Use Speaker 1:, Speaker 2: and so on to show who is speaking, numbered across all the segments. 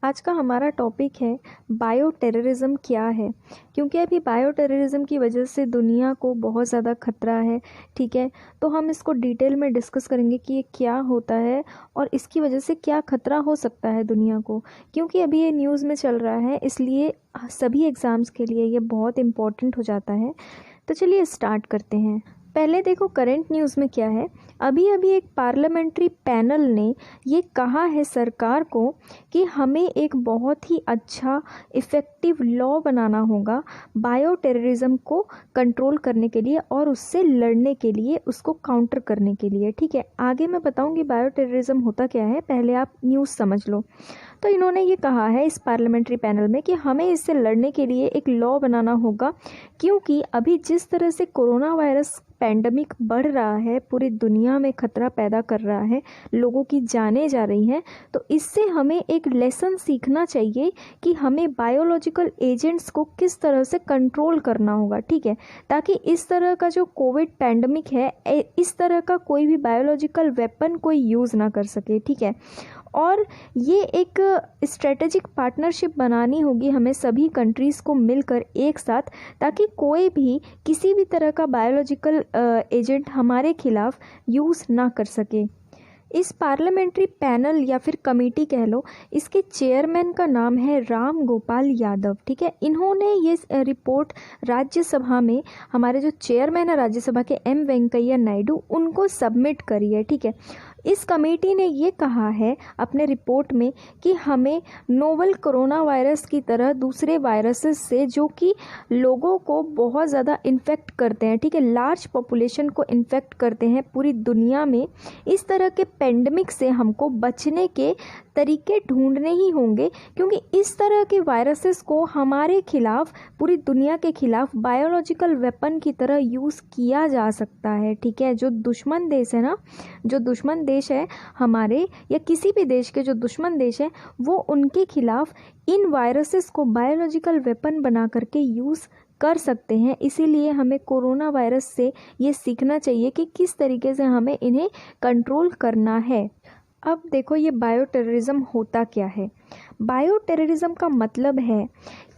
Speaker 1: आज का हमारा टॉपिक है बायो टेररिज्म क्या है। क्योंकि अभी बायो टेररिज्म की वजह से दुनिया को बहुत ज़्यादा खतरा है। ठीक है, तो हम इसको डिटेल में डिस्कस करेंगे कि ये क्या होता है और इसकी वजह से क्या खतरा हो सकता है दुनिया को। क्योंकि अभी ये न्यूज़ में चल रहा है, इसलिए सभी एग्ज़ाम्स के लिए ये बहुत इम्पॉर्टेंट हो जाता है। तो चलिए स्टार्ट करते हैं। पहले देखो करंट न्यूज़ में क्या है। अभी अभी एक पार्लियामेंट्री पैनल ने ये कहा है सरकार को कि हमें एक बहुत ही अच्छा इफ़ेक्टिव लॉ बनाना होगा बायो टेररिज्म को कंट्रोल करने के लिए और उससे लड़ने के लिए, उसको काउंटर करने के लिए। ठीक है, आगे मैं बताऊंगी बायो टेररिज्म होता क्या है, पहले आप न्यूज़ समझ लो। तो इन्होंने ये कहा है इस पार्लियामेंट्री पैनल में कि हमें इससे लड़ने के लिए एक लॉ बनाना होगा, क्योंकि अभी जिस तरह से कोरोना वायरस पैंडमिक बढ़ रहा है, पूरी दुनिया में खतरा पैदा कर रहा है, लोगों की जानें जा रही हैं, तो इससे हमें एक लेसन सीखना चाहिए कि हमें बायोलॉजिकल एजेंट्स को किस तरह से कंट्रोल करना होगा। ठीक है, ताकि इस तरह का जो कोविड पैंडमिक है, इस तरह का कोई भी बायोलॉजिकल वेपन कोई यूज़ ना कर सके। ठीक है, और ये एक स्ट्रेटेजिक पार्टनरशिप बनानी होगी हमें सभी कंट्रीज़ को मिलकर एक साथ, ताकि कोई भी किसी भी तरह का बायोलॉजिकल एजेंट हमारे खिलाफ यूज़ ना कर सके। इस पार्लियामेंट्री पैनल या फिर कमेटी कह लो, इसके चेयरमैन का नाम है राम गोपाल यादव। ठीक है, इन्होंने ये रिपोर्ट राज्यसभा में, हमारे जो चेयरमैन है राज्यसभा के एम वेंकैया नायडू, उनको सबमिट करी है। ठीक है, इस कमेटी ने ये कहा है अपने रिपोर्ट में कि हमें नोवल कोरोना वायरस की तरह दूसरे वायरसेस से, जो कि लोगों को बहुत ज़्यादा इन्फेक्ट करते हैं, ठीक है, लार्ज पॉपुलेशन को इन्फेक्ट करते हैं पूरी दुनिया में, इस तरह के पेंडेमिक से हमको बचने के तरीके ढूंढने ही होंगे। क्योंकि इस तरह के वायरसेस को हमारे खिलाफ, पूरी दुनिया के खिलाफ बायोलॉजिकल वेपन की तरह यूज़ किया जा सकता है। ठीक है, जो दुश्मन देश है ना, जो दुश्मन देश है हमारे, या किसी भी देश के जो दुश्मन देश है, वो उनके खिलाफ इन वायरसेस को बायोलॉजिकल वेपन बना करके यूज़ कर सकते हैं। इसीलिए हमें कोरोना वायरस से ये सीखना चाहिए कि किस तरीके से हमें इन्हें कंट्रोल करना है। अब देखो ये बायो टेररिज्म होता क्या है। बायो टेररिज्म का मतलब है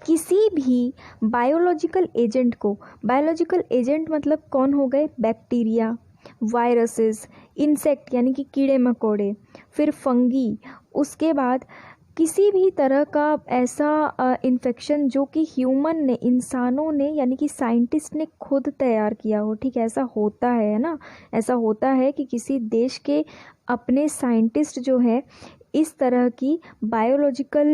Speaker 1: किसी भी बायोलॉजिकल एजेंट को, बायोलॉजिकल एजेंट मतलब कौन हो गए, बैक्टीरिया, वायरसेस, इंसेक्ट यानी कि कीड़े मकोड़े, फिर फंगी, उसके बाद किसी भी तरह का ऐसा इन्फेक्शन जो कि ह्यूमन ने, इंसानों ने यानी कि साइंटिस्ट ने खुद तैयार किया हो। ठीक है, ऐसा होता है ना, ऐसा होता है कि किसी देश के अपने साइंटिस्ट जो है इस तरह की बायोलॉजिकल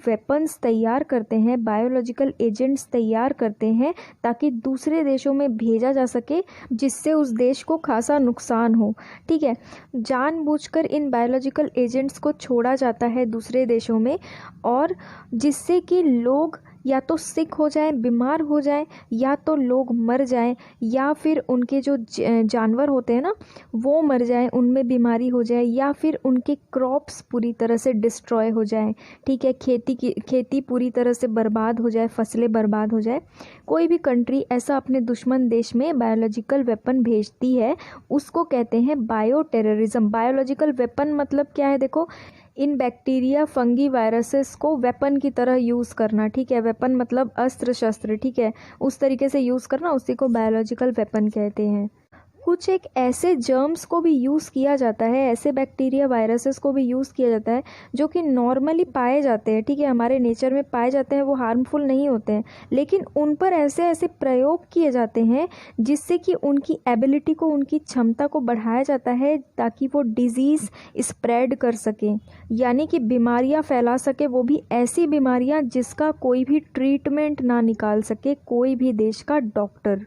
Speaker 1: वेपन्स तैयार करते हैं, बायोलॉजिकल एजेंट्स तैयार करते हैं, ताकि दूसरे देशों में भेजा जा सके, जिससे उस देश को खासा नुकसान हो। ठीक है, जानबूझकर इन बायोलॉजिकल एजेंट्स को छोड़ा जाता है दूसरे देशों में, और जिससे कि लोग या तो सिक हो जाएं, बीमार हो जाएं, या तो लोग मर जाएं, या फिर उनके जो जानवर होते हैं ना वो मर जाएं, उनमें बीमारी हो जाए, या फिर उनके क्रॉप्स पूरी तरह से डिस्ट्रॉय हो जाएं। ठीक है, खेती पूरी तरह से बर्बाद हो जाए, फसलें बर्बाद हो जाए। कोई भी कंट्री ऐसा अपने दुश्मन देश में बायोलॉजिकल वेपन भेजती है, उसको कहते हैं बायो टेररिज्म। बायोलॉजिकल वेपन मतलब क्या है, देखो, इन बैक्टीरिया, फंगी, वायरसेस को वेपन की तरह यूज़ करना। ठीक है, वेपन मतलब अस्त्र शस्त्र। ठीक है, उस तरीके से यूज़ करना, उसी को बायोलॉजिकल वेपन कहते हैं। कुछ एक ऐसे जर्म्स को भी यूज़ किया जाता है, ऐसे बैक्टीरिया, वायरसेस को भी यूज़ किया जाता है जो कि नॉर्मली पाए जाते हैं। ठीक है, हमारे नेचर में पाए जाते हैं, वो हार्मफुल नहीं होते हैं, लेकिन उन पर ऐसे ऐसे प्रयोग किए जाते हैं जिससे कि उनकी एबिलिटी को, उनकी क्षमता को बढ़ाया जाता है, ताकि वो डिजीज़ स्प्रेड कर सकें, यानी कि बीमारियां फैला सके, वो भी ऐसी बीमारियां जिसका कोई भी ट्रीटमेंट ना निकाल सके कोई भी देश का डॉक्टर।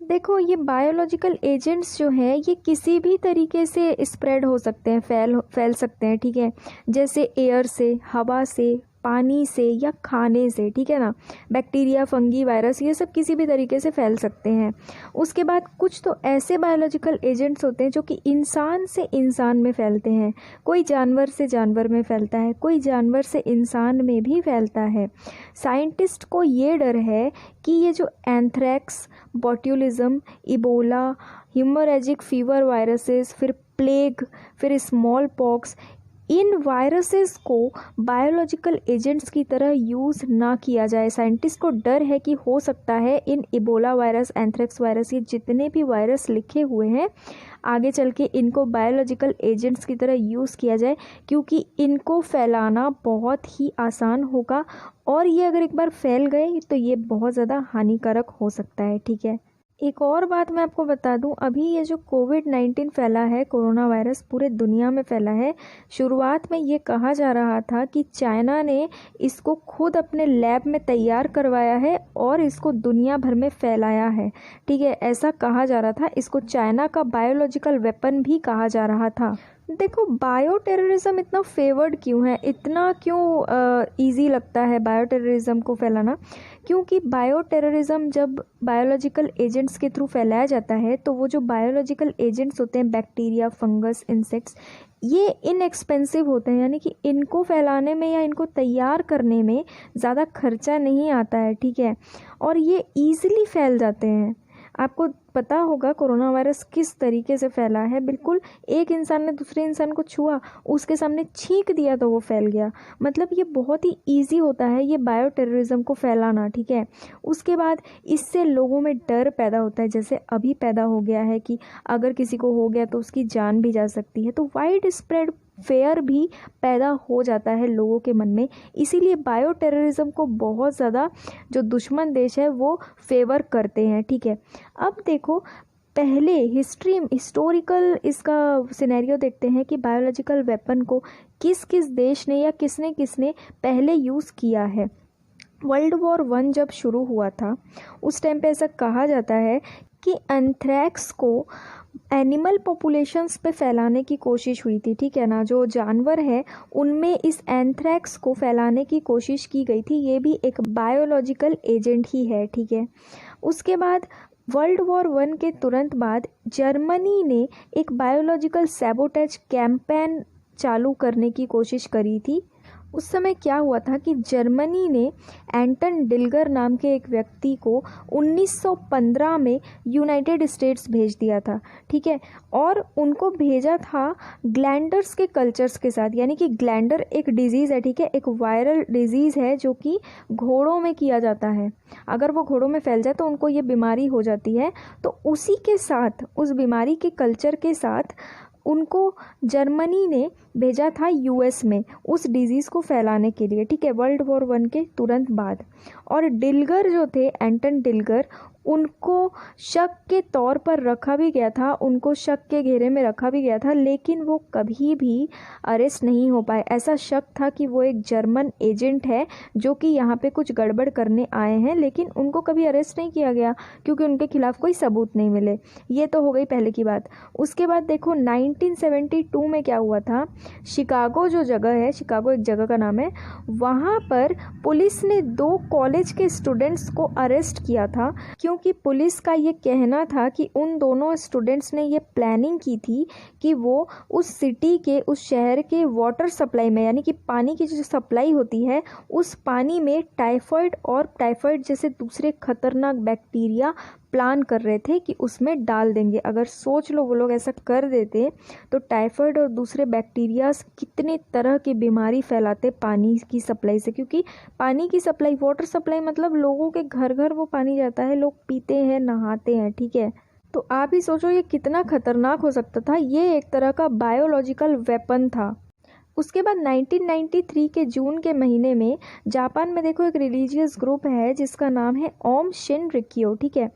Speaker 1: देखो ये बायोलॉजिकल एजेंट्स जो हैं ये किसी भी तरीके से स्प्रेड हो सकते हैं, फैल सकते हैं। ठीक है, जैसे एयर से, हवा से, पानी से, या खाने से। ठीक है ना, बैक्टीरिया, फंगी, वायरस, ये सब किसी भी तरीके से फैल सकते हैं। उसके बाद कुछ तो ऐसे बायोलॉजिकल एजेंट्स होते हैं जो कि इंसान से इंसान में फैलते हैं, कोई जानवर से जानवर में फैलता है, कोई जानवर से इंसान में भी फैलता है। साइंटिस्ट को ये डर है कि ये जो anthrax, botulism, ebola, hemorrhagic fever viruses, फिर प्लेग, फिर स्मॉल पॉक्स, इन वायरसेस को बायोलॉजिकल एजेंट्स की तरह यूज़ ना किया जाए। साइंटिस्ट को डर है कि हो सकता है इन इबोला वायरस, एंथ्रेक्स वायरस, ये जितने भी वायरस लिखे हुए हैं आगे चल के इनको बायोलॉजिकल एजेंट्स की तरह यूज़ किया जाए, क्योंकि इनको फैलाना बहुत ही आसान होगा और ये अगर एक बार फैल गए तो ये बहुत ज़्यादा हानिकारक हो सकता है। ठीक है, एक और बात मैं आपको बता दूं, अभी ये जो कोविड-19 फैला है, कोरोना वायरस पूरे दुनिया में फैला है। शुरुआत में ये कहा जा रहा था कि चाइना ने इसको खुद अपने लैब में तैयार करवाया है और इसको दुनिया भर में फैलाया है। ठीक है, ऐसा कहा जा रहा था। इसको चाइना का बायोलॉजिकल वेपन भी कहा जा रहा था। देखो, बायो टेररिज्म इतना फेवर्ड क्यों है, इतना क्यों ईजी लगता है बायो टेररिज्म को फैलाना? क्योंकि बायो टेररिज्म जब बायोलॉजिकल एजेंट्स के थ्रू फैलाया जाता है तो वो जो बायोलॉजिकल एजेंट्स होते हैं, बैक्टीरिया, फंगस, इंसेक्ट्स, ये इनएक्सपेंसिव होते हैं, यानी कि इनको फैलाने में या इनको तैयार करने में ज़्यादा खर्चा नहीं आता है। ठीक है, और ये ईज़िली फैल जाते हैं। आपको पता होगा कोरोना वायरस किस तरीके से फैला है। बिल्कुल एक इंसान ने दूसरे इंसान को छुआ, उसके सामने छींक दिया तो वो फैल गया। मतलब ये बहुत ही इजी होता है ये बायो टेररिज्म को फैलाना। ठीक है, उसके बाद इससे लोगों में डर पैदा होता है, जैसे अभी पैदा हो गया है कि अगर किसी को हो गया तो उसकी जान भी जा सकती है। तो वाइड स्प्रेड फेयर भी पैदा हो जाता है लोगों के मन में। इसीलिए बायो टेररिज्म को बहुत ज़्यादा जो दुश्मन देश है वो फेवर करते हैं। ठीक है, अब देखो, पहले हिस्टोरिकल इसका सिनेरियो देखते हैं कि बायोलॉजिकल वेपन को किस किस देश ने या किसने किसने पहले यूज़ किया है। वर्ल्ड वॉर 1 जब शुरू हुआ था उस टाइम पे ऐसा कहा जाता है कि एंथ्रैक्स को एनिमल पॉपुलेशंस पे फैलाने की कोशिश हुई थी। ठीक है ना, जो जानवर है उनमें इस एंथ्रैक्स को फैलाने की कोशिश की गई थी। ये भी एक बायोलॉजिकल एजेंट ही है। ठीक है, उसके बाद वर्ल्ड वॉर 1 के तुरंत बाद जर्मनी ने एक बायोलॉजिकल सैबोटेज कैंपेन चालू करने की कोशिश करी थी। उस समय क्या हुआ था कि जर्मनी ने एंटन डिल्गर नाम के एक व्यक्ति को 1915 में यूनाइटेड स्टेट्स भेज दिया था। ठीक है, और उनको भेजा था ग्लैंडर्स के कल्चर्स के साथ, यानी कि ग्लैंडर एक डिजीज़ है। ठीक है, एक वायरल डिजीज़ है जो कि घोड़ों में किया जाता है। अगर वो घोड़ों में फैल जाए तो उनको ये बीमारी हो जाती है। तो उसी के साथ, उस बीमारी के कल्चर के साथ उनको जर्मनी ने भेजा था यूएस में उस डिज़ीज़ को फैलाने के लिए। ठीक है, वर्ल्ड वॉर 1 के तुरंत बाद। और डिल्गर जो थे, एंटन डिल्गर, उनको शक के तौर पर रखा भी गया था, उनको शक के घेरे में रखा भी गया था, लेकिन वो कभी भी अरेस्ट नहीं हो पाए। ऐसा शक था कि वो एक जर्मन एजेंट है जो कि यहाँ पे कुछ गड़बड़ करने आए हैं, लेकिन उनको कभी अरेस्ट नहीं किया गया क्योंकि उनके खिलाफ कोई सबूत नहीं मिले। ये तो हो गई पहले की बात। उसके बाद देखो 1972 में क्या हुआ था। शिकागो जो जगह है, शिकागो एक जगह का नाम है, वहाँ पर पुलिस ने 2 कॉलेज के स्टूडेंट्स को अरेस्ट किया था, क्योंकि पुलिस का ये कहना था कि उन दोनों स्टूडेंट्स ने ये प्लानिंग की थी कि वो उस सिटी के, उस शहर के वाटर सप्लाई में, यानी कि पानी की जो सप्लाई होती है, उस पानी में टाइफाइड और टाइफाइड जैसे दूसरे खतरनाक बैक्टीरिया प्लान कर रहे थे कि उसमें डाल देंगे। अगर सोच लो वो लोग ऐसा कर देते तो टाइफाइड और दूसरे बैक्टीरियाज कितने तरह की बीमारी फैलाते पानी की सप्लाई से, क्योंकि पानी की सप्लाई, वाटर सप्लाई मतलब लोगों के घर घर वो पानी जाता है, लोग पीते हैं, नहाते हैं। ठीक है, तो आप ही सोचो ये कितना खतरनाक हो सकता था। ये एक तरह का बायोलॉजिकल वेपन था। उसके बाद 1993 के जून के महीने में जापान में देखो एक रिलीजियस ग्रुप है जिसका नाम है ओम शिनरिक्यो। ठीक है,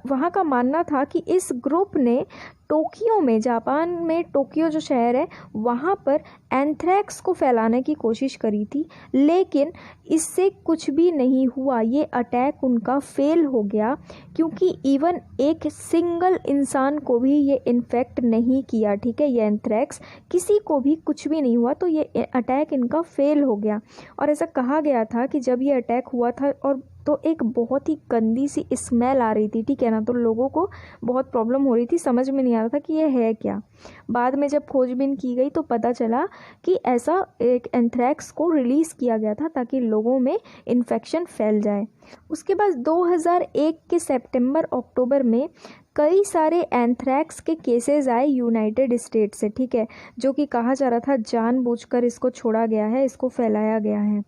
Speaker 1: वहाँ का मानना था कि इस ग्रुप ने टोक्यो में, जापान में टोक्यो जो शहर है वहाँ पर एंथ्रैक्स को फैलाने की कोशिश करी थी, लेकिन इससे कुछ भी नहीं हुआ। ये अटैक उनका फेल हो गया, क्योंकि इवन एक सिंगल इंसान को भी ये इन्फेक्ट नहीं किया। ठीक है, ये एंथ्रैक्स किसी को भी कुछ भी नहीं हुआ, तो ये अटैक इनका फेल हो गया। और ऐसा कहा गया था कि जब ये अटैक हुआ था और तो एक बहुत ही गंदी सी स्मेल आ रही थी। ठीक है ना, तो लोगों को बहुत प्रॉब्लम हो रही थी, समझ में नहीं आ रहा था कि ये है क्या। बाद में जब खोजबीन की गई तो पता चला कि ऐसा एक एंथ्रैक्स को रिलीज़ किया गया था ताकि लोगों में इन्फेक्शन फैल जाए। उसके बाद 2001 के सितंबर अक्टूबर में कई सारे एंथ्रैक्स के केसेस आए यूनाइटेड स्टेट से, ठीक है, जो कि कहा जा रहा था जानबूझकर इसको छोड़ा गया है, इसको फैलाया गया है।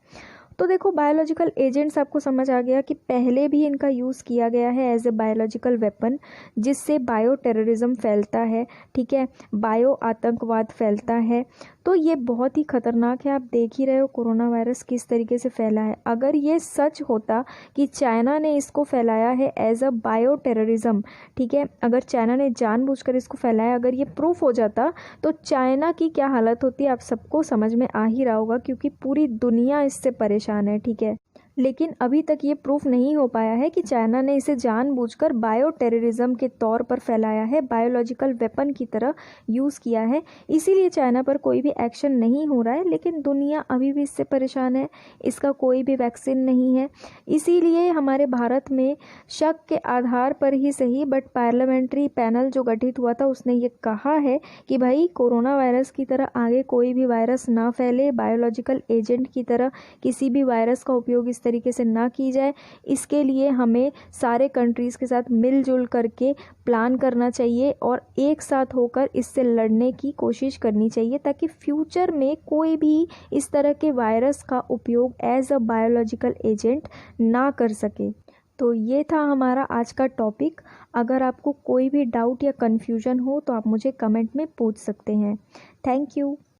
Speaker 1: तो देखो बायोलॉजिकल एजेंट्स आपको समझ आ गया कि पहले भी इनका यूज़ किया गया है एज ए बायोलॉजिकल वेपन, जिससे बायो टेररिज्म फैलता है, ठीक है, बायो आतंकवाद फैलता है। तो ये बहुत ही खतरनाक है। आप देख ही रहे हो कोरोना वायरस किस तरीके से फैला है। अगर ये सच होता कि चाइना ने इसको फैलाया है एज अ बायो टेररिज्म, ठीक है, अगर चाइना ने जानबूझकर इसको फैलाया, अगर ये प्रूफ हो जाता तो चाइना की क्या हालत होती आप सबको समझ में आ ही रहा होगा, क्योंकि पूरी दुनिया इससे परेशान है, ठीक है। लेकिन अभी तक ये प्रूफ नहीं हो पाया है कि चाइना ने इसे जानबूझकर बायो टेररिज्म के तौर पर फैलाया है, बायोलॉजिकल वेपन की तरह यूज़ किया है, इसीलिए चाइना पर कोई भी एक्शन नहीं हो रहा है। लेकिन दुनिया अभी भी इससे परेशान है, इसका कोई भी वैक्सीन नहीं है। इसीलिए हमारे भारत में शक के आधार पर ही सही, बट पार्लियामेंट्री पैनल जो गठित हुआ था उसने ये कहा है कि भाई कोरोना वायरस की तरह आगे कोई भी वायरस ना फैले, बायोलॉजिकल एजेंट की तरह किसी भी वायरस का उपयोग इस तरीके से ना की जाए। इसके लिए हमें सारे कंट्रीज़ के साथ मिलजुल करके प्लान करना चाहिए और एक साथ होकर इससे लड़ने की कोशिश करनी चाहिए, ताकि फ्यूचर में कोई भी इस तरह के वायरस का उपयोग एज अ बायोलॉजिकल एजेंट ना कर सके। तो ये था हमारा आज का टॉपिक। अगर आपको कोई भी डाउट या कन्फ्यूजन हो तो आप मुझे कमेंट में पूछ सकते हैं। Thank you.